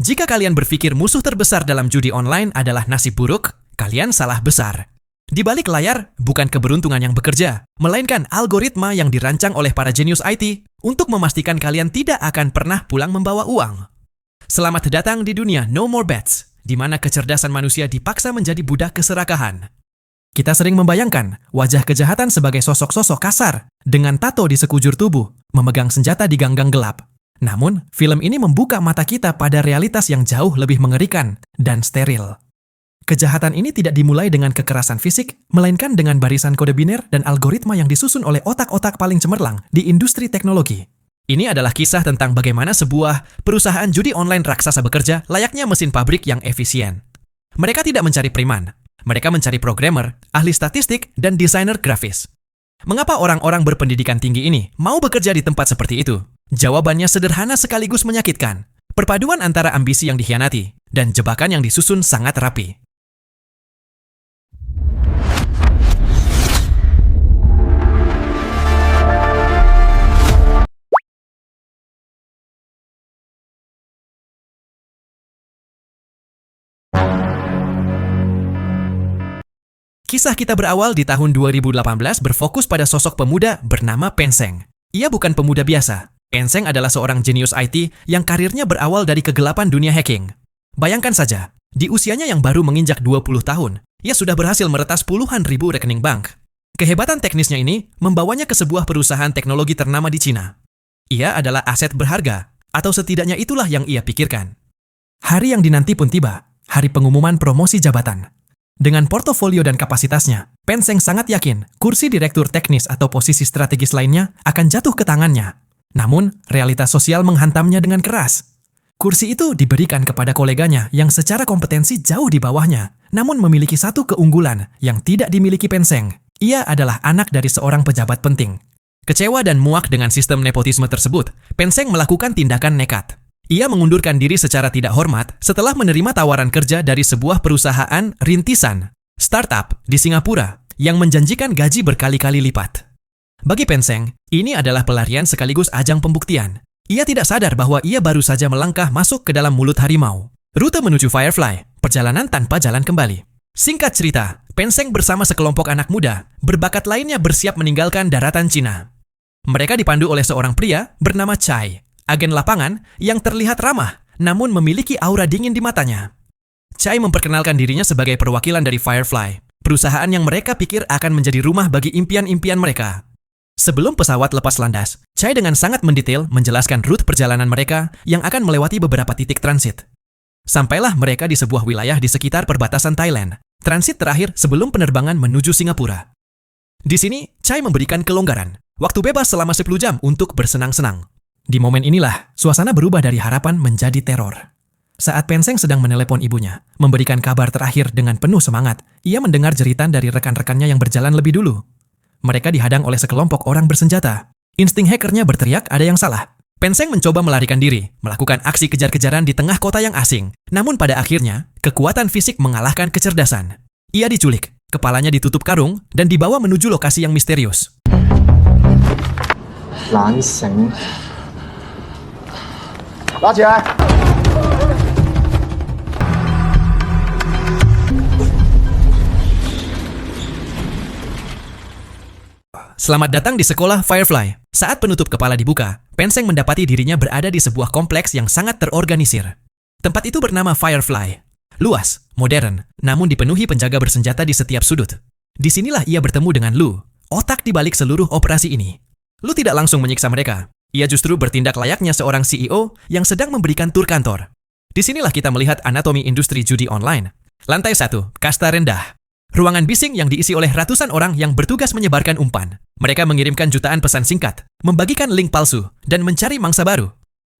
Jika kalian berpikir musuh terbesar dalam judi online adalah nasib buruk, kalian salah besar. Di balik layar, bukan keberuntungan yang bekerja, melainkan algoritma yang dirancang oleh para jenius IT untuk memastikan kalian tidak akan pernah pulang membawa uang. Selamat datang di dunia No More Bets, di mana kecerdasan manusia dipaksa menjadi budak keserakahan. Kita sering membayangkan wajah kejahatan sebagai sosok-sosok kasar dengan tato di sekujur tubuh, memegang senjata di ganggang gelap. Namun, film ini membuka mata kita pada realitas yang jauh lebih mengerikan dan steril. Kejahatan ini tidak dimulai dengan kekerasan fisik, melainkan dengan barisan kode biner dan algoritma yang disusun oleh otak-otak paling cemerlang di industri teknologi. Ini adalah kisah tentang bagaimana sebuah perusahaan judi online raksasa bekerja layaknya mesin pabrik yang efisien. Mereka tidak mencari preman. Mereka mencari programmer, ahli statistik, dan desainer grafis. Mengapa orang-orang berpendidikan tinggi ini mau bekerja di tempat seperti itu? Jawabannya sederhana sekaligus menyakitkan. Perpaduan antara ambisi yang dikhianati dan jebakan yang disusun sangat rapi. Kisah kita berawal di tahun 2018 berfokus pada sosok pemuda bernama Pen Zheng. Ia bukan pemuda biasa. Pen Zheng adalah seorang jenius IT yang karirnya berawal dari kegelapan dunia hacking. Bayangkan saja, di usianya yang baru menginjak 20 tahun, ia sudah berhasil meretas puluhan ribu rekening bank. Kehebatan teknisnya ini membawanya ke sebuah perusahaan teknologi ternama di Cina. Ia adalah aset berharga, atau setidaknya itulah yang ia pikirkan. Hari yang dinanti pun tiba, hari pengumuman promosi jabatan. Dengan portofolio dan kapasitasnya, Pen Zheng sangat yakin kursi direktur teknis atau posisi strategis lainnya akan jatuh ke tangannya. Namun, realitas sosial menghantamnya dengan keras. Kursi itu diberikan kepada koleganya yang secara kompetensi jauh di bawahnya, namun memiliki satu keunggulan yang tidak dimiliki Pen Zheng. Ia adalah anak dari seorang pejabat penting. Kecewa dan muak dengan sistem nepotisme tersebut, Pen Zheng melakukan tindakan nekat. Ia mengundurkan diri secara tidak hormat setelah menerima tawaran kerja dari sebuah perusahaan rintisan, startup di Singapura, yang menjanjikan gaji berkali-kali lipat. Bagi Pen Zheng, ini adalah pelarian sekaligus ajang pembuktian. Ia tidak sadar bahwa ia baru saja melangkah masuk ke dalam mulut harimau. Rute menuju Firefly, perjalanan tanpa jalan kembali. Singkat cerita, Pen Zheng bersama sekelompok anak muda, berbakat lainnya bersiap meninggalkan daratan Cina. Mereka dipandu oleh seorang pria bernama Chai, agen lapangan yang terlihat ramah, namun memiliki aura dingin di matanya. Chai memperkenalkan dirinya sebagai perwakilan dari Firefly, perusahaan yang mereka pikir akan menjadi rumah bagi impian-impian mereka. Sebelum pesawat lepas landas, Chai dengan sangat mendetail menjelaskan rute perjalanan mereka yang akan melewati beberapa titik transit. Sampailah mereka di sebuah wilayah di sekitar perbatasan Thailand, transit terakhir sebelum penerbangan menuju Singapura. Di sini, Chai memberikan kelonggaran, waktu bebas selama 10 jam untuk bersenang-senang. Di momen inilah, suasana berubah dari harapan menjadi teror. Saat Pen Zheng sedang menelepon ibunya, memberikan kabar terakhir dengan penuh semangat, ia mendengar jeritan dari rekan-rekannya yang berjalan lebih dulu. Mereka dihadang oleh sekelompok orang bersenjata. Insting hackernya berteriak ada yang salah. Pen Zheng mencoba melarikan diri, melakukan aksi kejar-kejaran di tengah kota yang asing. Namun pada akhirnya, kekuatan fisik mengalahkan kecerdasan. Ia diculik, kepalanya ditutup karung, dan dibawa menuju lokasi yang misterius. Langsing. 拉起来！ Selamat datang di sekolah Firefly. Saat penutup kepala dibuka, Pen Zheng mendapati dirinya berada di sebuah kompleks yang sangat terorganisir. Tempat itu bernama Firefly. Luas, modern, namun dipenuhi penjaga bersenjata di setiap sudut. Disinilah ia bertemu dengan Lu, otak di balik seluruh operasi ini. Lu tidak langsung menyiksa mereka. Ia justru bertindak layaknya seorang CEO yang sedang memberikan tur kantor. Disinilah kita melihat anatomi industri judi online. Lantai 1, kasta rendah. Ruangan bising yang diisi oleh ratusan orang yang bertugas menyebarkan umpan. Mereka mengirimkan jutaan pesan singkat, membagikan link palsu, dan mencari mangsa baru.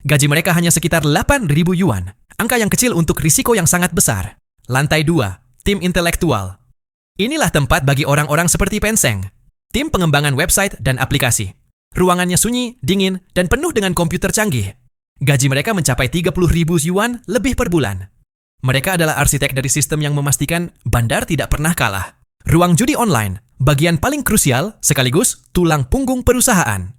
Gaji mereka hanya sekitar 8.000 yuan, angka yang kecil untuk risiko yang sangat besar. Lantai 2, tim intelektual. Inilah tempat bagi orang-orang seperti Pen Zheng. Tim pengembangan website dan aplikasi. Ruangannya sunyi, dingin, dan penuh dengan komputer canggih. Gaji mereka mencapai 30.000 yuan lebih per bulan. Mereka adalah arsitek dari sistem yang memastikan bandar tidak pernah kalah. Ruang judi online, bagian paling krusial sekaligus tulang punggung perusahaan.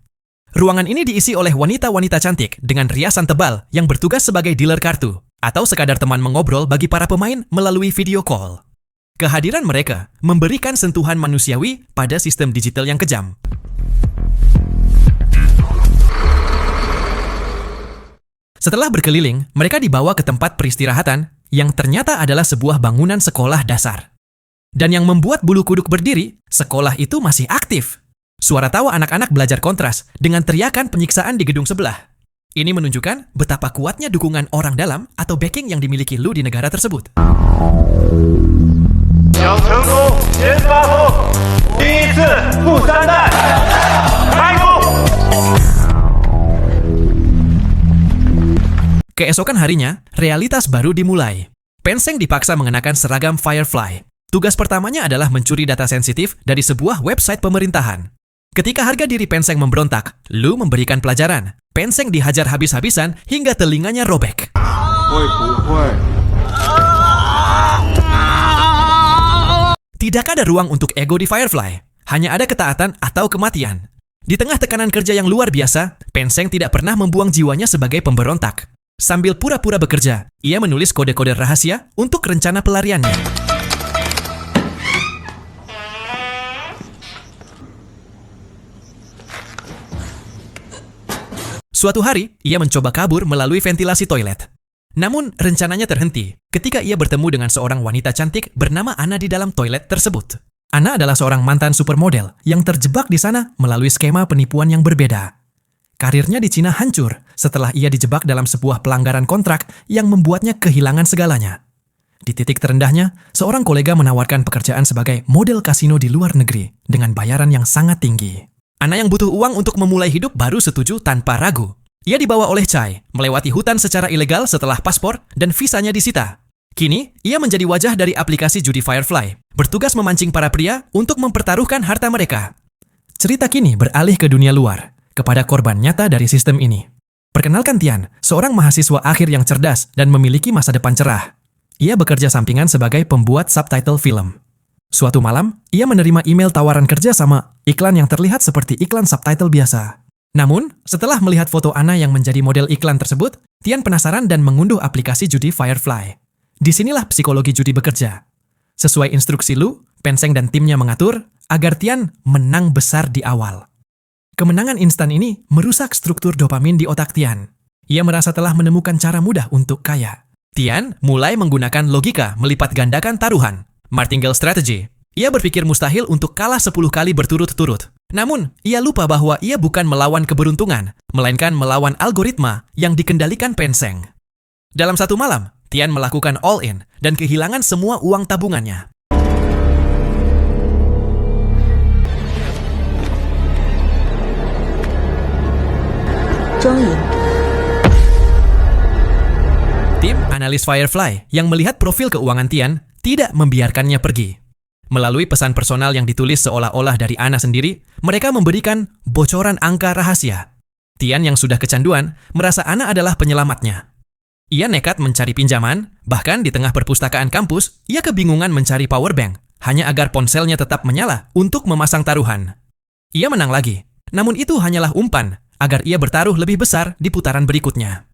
Ruangan ini diisi oleh wanita-wanita cantik dengan riasan tebal yang bertugas sebagai dealer kartu. atau sekadar teman mengobrol bagi para pemain melalui video call. Kehadiran mereka memberikan sentuhan manusiawi pada sistem digital yang kejam. Setelah berkeliling, mereka dibawa ke tempat peristirahatan yang ternyata adalah sebuah bangunan sekolah dasar. Dan yang membuat bulu kuduk berdiri, sekolah itu masih aktif. Suara tawa anak-anak belajar kontras dengan teriakan penyiksaan di gedung sebelah. Ini menunjukkan betapa kuatnya dukungan orang dalam atau backing yang dimiliki Lu di negara tersebut. Keesokan harinya, realitas baru dimulai. Penseng dipaksa mengenakan seragam Firefly. Tugas pertamanya adalah mencuri data sensitif dari sebuah website pemerintahan. Ketika harga diri Penseng memberontak, Lu memberikan pelajaran. Penseng dihajar habis-habisan hingga telinganya robek. Tidak ada ruang untuk ego di Firefly. Hanya ada ketaatan atau kematian. Di tengah tekanan kerja yang luar biasa, Penseng tidak pernah membuang jiwanya sebagai pemberontak. Sambil pura-pura bekerja, ia menulis kode-kode rahasia untuk rencana pelariannya. Suatu hari, ia mencoba kabur melalui ventilasi toilet. Namun, rencananya terhenti ketika ia bertemu dengan seorang wanita cantik bernama Anna di dalam toilet tersebut. Anna adalah seorang mantan supermodel yang terjebak di sana melalui skema penipuan yang berbeda. Karirnya di Cina hancur setelah ia dijebak dalam sebuah pelanggaran kontrak yang membuatnya kehilangan segalanya. Di titik terendahnya, seorang kolega menawarkan pekerjaan sebagai model kasino di luar negeri dengan bayaran yang sangat tinggi. Anna yang butuh uang untuk memulai hidup baru setuju tanpa ragu. Ia dibawa oleh Chai, melewati hutan secara ilegal setelah paspor dan visanya disita. Kini, ia menjadi wajah dari aplikasi judi Firefly, bertugas memancing para pria untuk mempertaruhkan harta mereka. Cerita kini beralih ke dunia luar, kepada korban nyata dari sistem ini. Perkenalkan Tian, seorang mahasiswa akhir yang cerdas dan memiliki masa depan cerah. Ia bekerja sampingan sebagai pembuat subtitle film. Suatu malam, ia menerima email tawaran kerja sama iklan yang terlihat seperti iklan subtitle biasa. Namun, setelah melihat foto Anna yang menjadi model iklan tersebut, Tian penasaran dan mengunduh aplikasi judi Firefly. Disinilah psikologi judi bekerja. Sesuai instruksi Lu, Penseng dan timnya mengatur agar Tian menang besar di awal. Kemenangan instan ini merusak struktur dopamin di otak Tian. Ia merasa telah menemukan cara mudah untuk kaya. Tian mulai menggunakan logika melipat gandakan taruhan, martingale strategy. Ia berpikir mustahil untuk kalah 10 kali berturut-turut. Namun, ia lupa bahwa ia bukan melawan keberuntungan, melainkan melawan algoritma yang dikendalikan Penseng. Dalam satu malam, Tian melakukan all-in dan kehilangan semua uang tabungannya. Tim analis Firefly yang melihat profil keuangan Tian tidak membiarkannya pergi. Melalui pesan personal yang ditulis seolah-olah dari Anna sendiri, mereka memberikan bocoran angka rahasia. Tian yang sudah kecanduan merasa Anna adalah penyelamatnya. Ia nekat mencari pinjaman, bahkan di tengah perpustakaan kampus, ia kebingungan mencari powerbank, hanya agar ponselnya tetap menyala untuk memasang taruhan. Ia menang lagi, namun itu hanyalah umpan, agar ia bertaruh lebih besar di putaran berikutnya.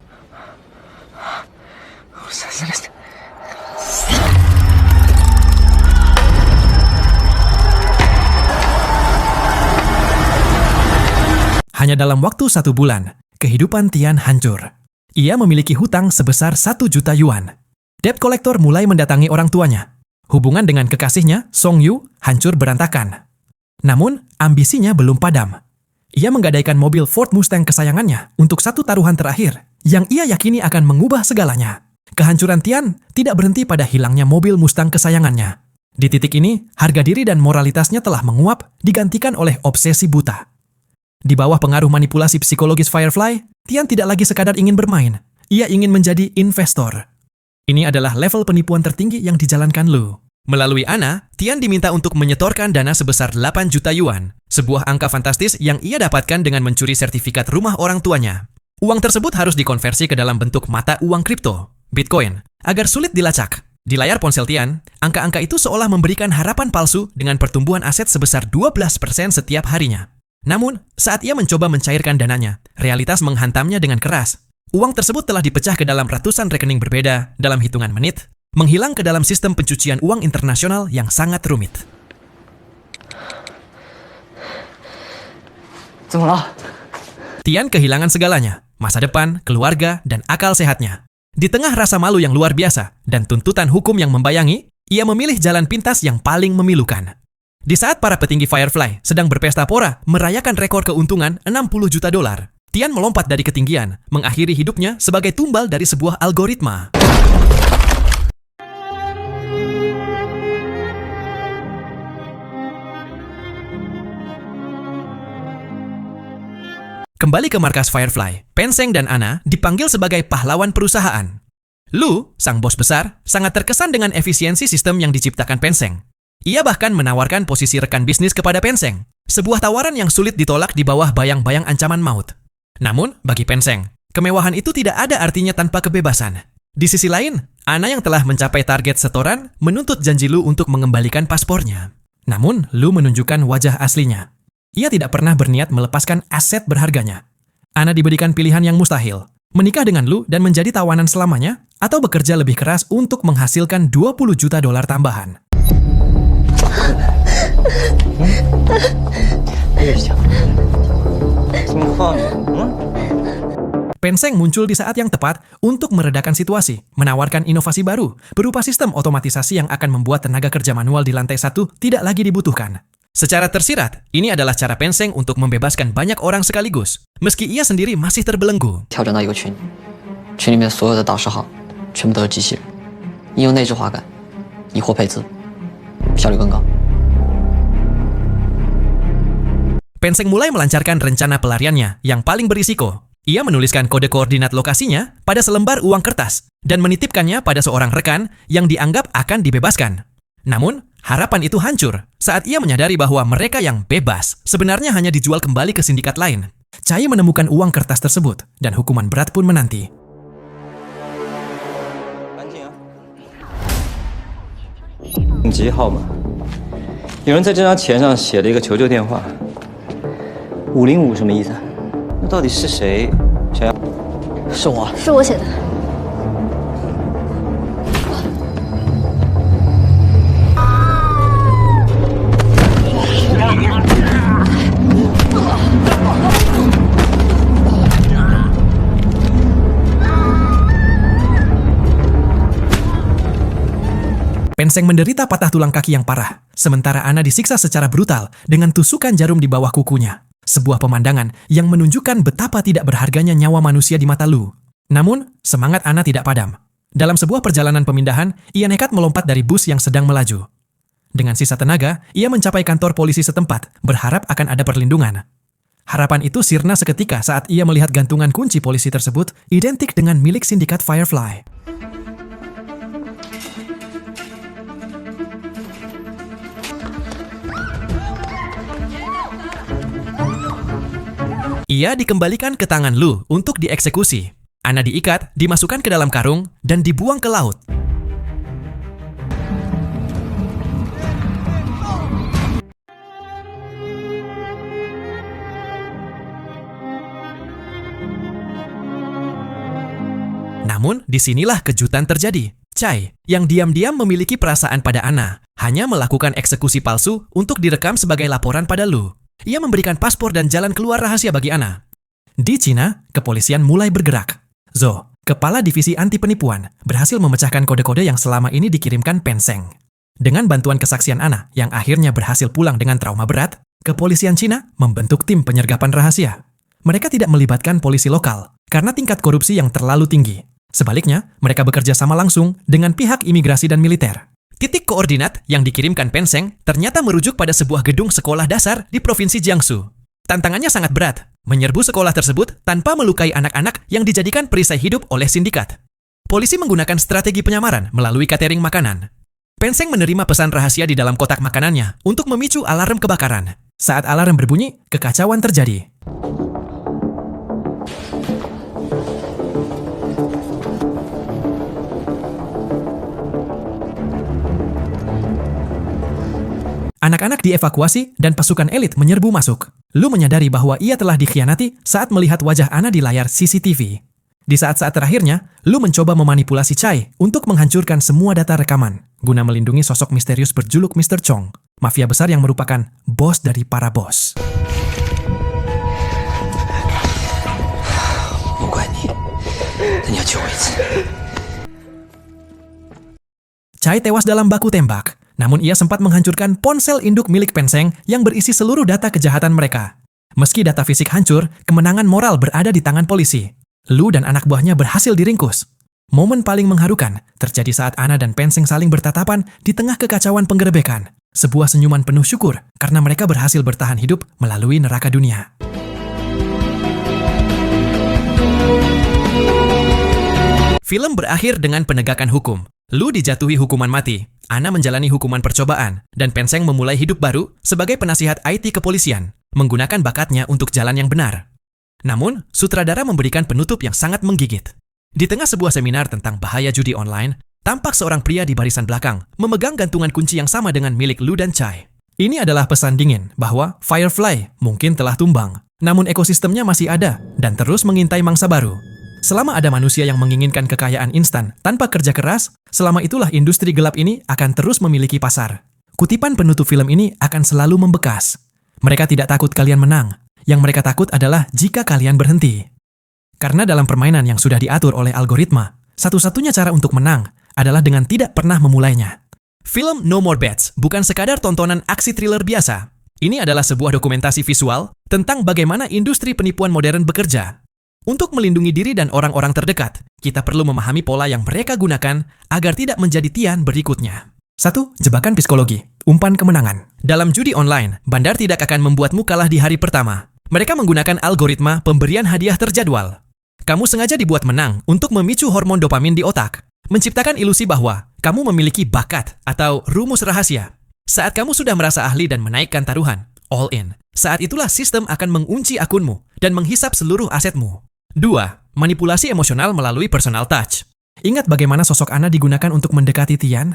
Hanya dalam waktu 1 bulan, kehidupan Tian hancur. Ia memiliki hutang sebesar 1 juta yuan. Debt collector mulai mendatangi orang tuanya. Hubungan dengan kekasihnya, Song Yu, hancur berantakan. Namun, ambisinya belum padam. Ia menggadaikan mobil Ford Mustang kesayangannya untuk satu taruhan terakhir yang ia yakini akan mengubah segalanya. Kehancuran Tian tidak berhenti pada hilangnya mobil Mustang kesayangannya. Di titik ini, harga diri dan moralitasnya telah menguap digantikan oleh obsesi buta. Di bawah pengaruh manipulasi psikologis Firefly, Tian tidak lagi sekadar ingin bermain. Ia ingin menjadi investor. Ini adalah level penipuan tertinggi yang dijalankan Lu. Melalui Anna, Tian diminta untuk menyetorkan dana sebesar 8 juta yuan, sebuah angka fantastis yang ia dapatkan dengan mencuri sertifikat rumah orang tuanya. Uang tersebut harus dikonversi ke dalam bentuk mata uang kripto, Bitcoin, agar sulit dilacak. Di layar ponsel Tian, angka-angka itu seolah memberikan harapan palsu dengan pertumbuhan aset sebesar 12% setiap harinya. Namun, saat ia mencoba mencairkan dananya, realitas menghantamnya dengan keras. Uang tersebut telah dipecah ke dalam ratusan rekening berbeda dalam hitungan menit, menghilang ke dalam sistem pencucian uang internasional yang sangat rumit. 怎么了？ Tian kehilangan segalanya, masa depan, keluarga, dan akal sehatnya. Di tengah rasa malu yang luar biasa dan tuntutan hukum yang membayangi, ia memilih jalan pintas yang paling memilukan. Di saat para petinggi Firefly sedang berpesta pora merayakan rekor keuntungan 60 juta dolar, Tian melompat dari ketinggian, mengakhiri hidupnya sebagai tumbal dari sebuah algoritma. Kembali ke markas Firefly, Penseng dan Anna dipanggil sebagai pahlawan perusahaan. Lu, sang bos besar, sangat terkesan dengan efisiensi sistem yang diciptakan Penseng. Ia bahkan menawarkan posisi rekan bisnis kepada Penseng, sebuah tawaran yang sulit ditolak di bawah bayang-bayang ancaman maut. Namun, bagi Penseng, kemewahan itu tidak ada artinya tanpa kebebasan. Di sisi lain, Anna yang telah mencapai target setoran menuntut janji Lu untuk mengembalikan paspornya. Namun, Lu menunjukkan wajah aslinya. Ia tidak pernah berniat melepaskan aset berharganya. Anna diberikan pilihan yang mustahil, menikah dengan Lu dan menjadi tawanan selamanya, atau bekerja lebih keras untuk menghasilkan 20 juta dolar tambahan. Penseng muncul di saat yang tepat untuk meredakan situasi, menawarkan inovasi baru, berupa sistem otomatisasi yang akan membuat tenaga kerja manual di lantai 1 tidak lagi dibutuhkan. Secara tersirat, ini adalah cara Penseng untuk membebaskan banyak orang sekaligus, meski ia sendiri masih terbelenggu. 调整到一个群，群里面所有的导师号全部都是机器人，应用内置化感，以货配资，效率更高。 Penseng mulai melancarkan rencana pelariannya yang paling berisiko. Ia menuliskan kode koordinat lokasinya pada selembar uang kertas dan menitipkannya pada seorang rekan yang dianggap akan dibebaskan. Namun, harapan itu hancur saat ia menyadari bahwa mereka yang bebas sebenarnya hanya dijual kembali ke sindikat lain. Chai menemukan uang kertas tersebut dan hukuman berat pun menanti. 应急号码，有人在这张钱上写了一个求救电话。505什么意思？那到底是谁想要？是我，是我写的。 Penseng menderita patah tulang kaki yang parah, sementara Anna disiksa secara brutal dengan tusukan jarum di bawah kukunya. Sebuah pemandangan yang menunjukkan betapa tidak berharganya nyawa manusia di mata Lu. Namun, semangat Anna tidak padam. Dalam sebuah perjalanan pemindahan, ia nekat melompat dari bus yang sedang melaju. Dengan sisa tenaga, ia mencapai kantor polisi setempat, berharap akan ada perlindungan. Harapan itu sirna seketika saat ia melihat gantungan kunci polisi tersebut identik dengan milik sindikat Firefly. Ia dikembalikan ke tangan Lu untuk dieksekusi. Anna diikat, dimasukkan ke dalam karung, dan dibuang ke laut. Namun, disinilah kejutan terjadi. Chai, yang diam-diam memiliki perasaan pada Anna, hanya melakukan eksekusi palsu untuk direkam sebagai laporan pada Lu. Ia memberikan paspor dan jalan keluar rahasia bagi Anna. Di Cina, kepolisian mulai bergerak. Zhou, kepala divisi anti penipuan, berhasil memecahkan kode-kode yang selama ini dikirimkan Penseng. Dengan bantuan kesaksian Anna yang akhirnya berhasil pulang dengan trauma berat, kepolisian Cina membentuk tim penyergapan rahasia. Mereka tidak melibatkan polisi lokal karena tingkat korupsi yang terlalu tinggi. Sebaliknya, mereka bekerja sama langsung dengan pihak imigrasi dan militer. Titik koordinat yang dikirimkan Penseng ternyata merujuk pada sebuah gedung sekolah dasar di Provinsi Jiangsu. Tantangannya sangat berat, menyerbu sekolah tersebut tanpa melukai anak-anak yang dijadikan perisai hidup oleh sindikat. Polisi menggunakan strategi penyamaran melalui catering makanan. Penseng menerima pesan rahasia di dalam kotak makanannya untuk memicu alarm kebakaran. Saat alarm berbunyi, kekacauan terjadi. Anak-anak dievakuasi dan pasukan elit menyerbu masuk. Lu menyadari bahwa ia telah dikhianati saat melihat wajah Anna di layar CCTV. Di saat-saat terakhirnya, Lu mencoba memanipulasi Chai untuk menghancurkan semua data rekaman, guna melindungi sosok misterius berjuluk Mr. Chong, mafia besar yang merupakan bos dari para bos. 不怪你，但你要救我一次。 Chai tewas dalam baku tembak, namun ia sempat menghancurkan ponsel induk milik Penseng yang berisi seluruh data kejahatan mereka. Meski data fisik hancur, kemenangan moral berada di tangan polisi. Lu dan anak buahnya berhasil diringkus. Momen paling mengharukan terjadi saat Ana dan Penseng saling bertatapan di tengah kekacauan penggerebekan. Sebuah senyuman penuh syukur karena mereka berhasil bertahan hidup melalui neraka dunia. Film berakhir dengan penegakan hukum. Lu dijatuhi hukuman mati, Ana menjalani hukuman percobaan, dan Penseng memulai hidup baru sebagai penasihat IT kepolisian, menggunakan bakatnya untuk jalan yang benar. Namun, sutradara memberikan penutup yang sangat menggigit. Di tengah sebuah seminar tentang bahaya judi online, tampak seorang pria di barisan belakang memegang gantungan kunci yang sama dengan milik Lu dan Chai. Ini adalah pesan dingin bahwa Firefly mungkin telah tumbang, namun ekosistemnya masih ada dan terus mengintai mangsa baru. Selama ada manusia yang menginginkan kekayaan instan tanpa kerja keras, selama itulah industri gelap ini akan terus memiliki pasar. Kutipan penutup film ini akan selalu membekas. Mereka tidak takut kalian menang. Yang mereka takut adalah jika kalian berhenti. Karena dalam permainan yang sudah diatur oleh algoritma, satu-satunya cara untuk menang adalah dengan tidak pernah memulainya. Film No More Bets bukan sekadar tontonan aksi thriller biasa. Ini adalah sebuah dokumentasi visual tentang bagaimana industri penipuan modern bekerja. Untuk melindungi diri dan orang-orang terdekat, kita perlu memahami pola yang mereka gunakan agar tidak menjadi tian berikutnya. 1. Jebakan psikologi. Umpan kemenangan. Dalam judi online, bandar tidak akan membuatmu kalah di hari pertama. Mereka menggunakan algoritma pemberian hadiah terjadwal. Kamu sengaja dibuat menang untuk memicu hormon dopamin di otak, menciptakan ilusi bahwa kamu memiliki bakat atau rumus rahasia. Saat kamu sudah merasa ahli dan menaikkan taruhan, all in, saat itulah sistem akan mengunci akunmu dan menghisap seluruh asetmu. 2. Manipulasi emosional melalui personal touch. Ingat bagaimana sosok Ana digunakan untuk mendekati Tian?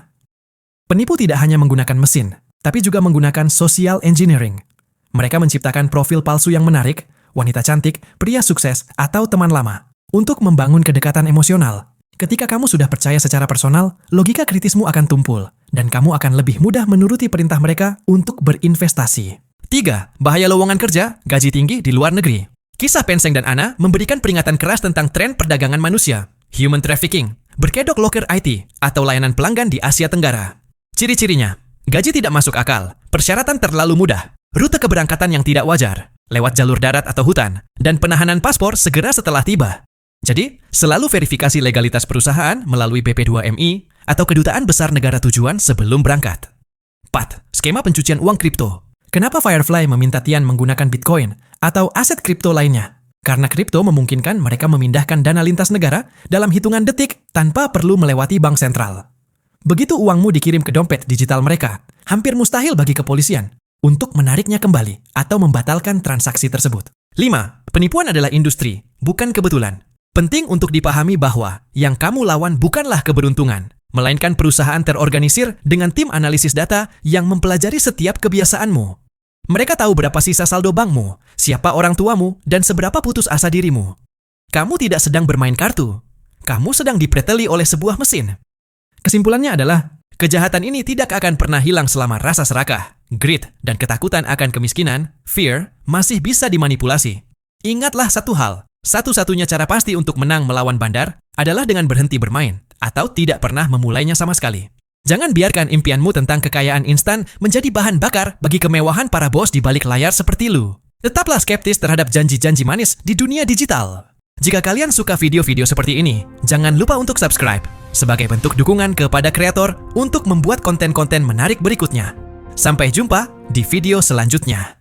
Penipu tidak hanya menggunakan mesin, tapi juga menggunakan social engineering. Mereka menciptakan profil palsu yang menarik, wanita cantik, pria sukses, atau teman lama, untuk membangun kedekatan emosional. Ketika kamu sudah percaya secara personal, logika kritismu akan tumpul, dan kamu akan lebih mudah menuruti perintah mereka untuk berinvestasi. 3. Bahaya lowongan kerja, gaji tinggi di luar negeri. Kisah Penseng dan Ana memberikan peringatan keras tentang tren perdagangan manusia, human trafficking, berkedok loker IT, atau layanan pelanggan di Asia Tenggara. Ciri-cirinya, gaji tidak masuk akal, persyaratan terlalu mudah, rute keberangkatan yang tidak wajar, lewat jalur darat atau hutan, dan penahanan paspor segera setelah tiba. Jadi, selalu verifikasi legalitas perusahaan melalui BP2MI atau kedutaan besar negara tujuan sebelum berangkat. 4. Skema pencucian uang kripto. Kenapa Firefly meminta Tian menggunakan Bitcoin atau aset kripto lainnya? Karena kripto memungkinkan mereka memindahkan dana lintas negara dalam hitungan detik tanpa perlu melewati bank sentral. Begitu uangmu dikirim ke dompet digital mereka, hampir mustahil bagi kepolisian untuk menariknya kembali atau membatalkan transaksi tersebut. 5. Penipuan adalah industri, bukan kebetulan. Penting untuk dipahami bahwa yang kamu lawan bukanlah keberuntungan, melainkan perusahaan terorganisir dengan tim analisis data yang mempelajari setiap kebiasaanmu. Mereka tahu berapa sisa saldo bankmu, siapa orang tuamu, dan seberapa putus asa dirimu. Kamu tidak sedang bermain kartu. Kamu sedang dipreteli oleh sebuah mesin. Kesimpulannya adalah, kejahatan ini tidak akan pernah hilang selama rasa serakah, greed, dan ketakutan akan kemiskinan, fear, masih bisa dimanipulasi. Ingatlah satu hal, satu-satunya cara pasti untuk menang melawan bandar adalah dengan berhenti bermain, atau tidak pernah memulainya sama sekali. Jangan biarkan impianmu tentang kekayaan instan menjadi bahan bakar bagi kemewahan para bos di balik layar seperti Lu. Tetaplah skeptis terhadap janji-janji manis di dunia digital. Jika kalian suka video-video seperti ini, jangan lupa untuk subscribe sebagai bentuk dukungan kepada kreator untuk membuat konten-konten menarik berikutnya. Sampai jumpa di video selanjutnya.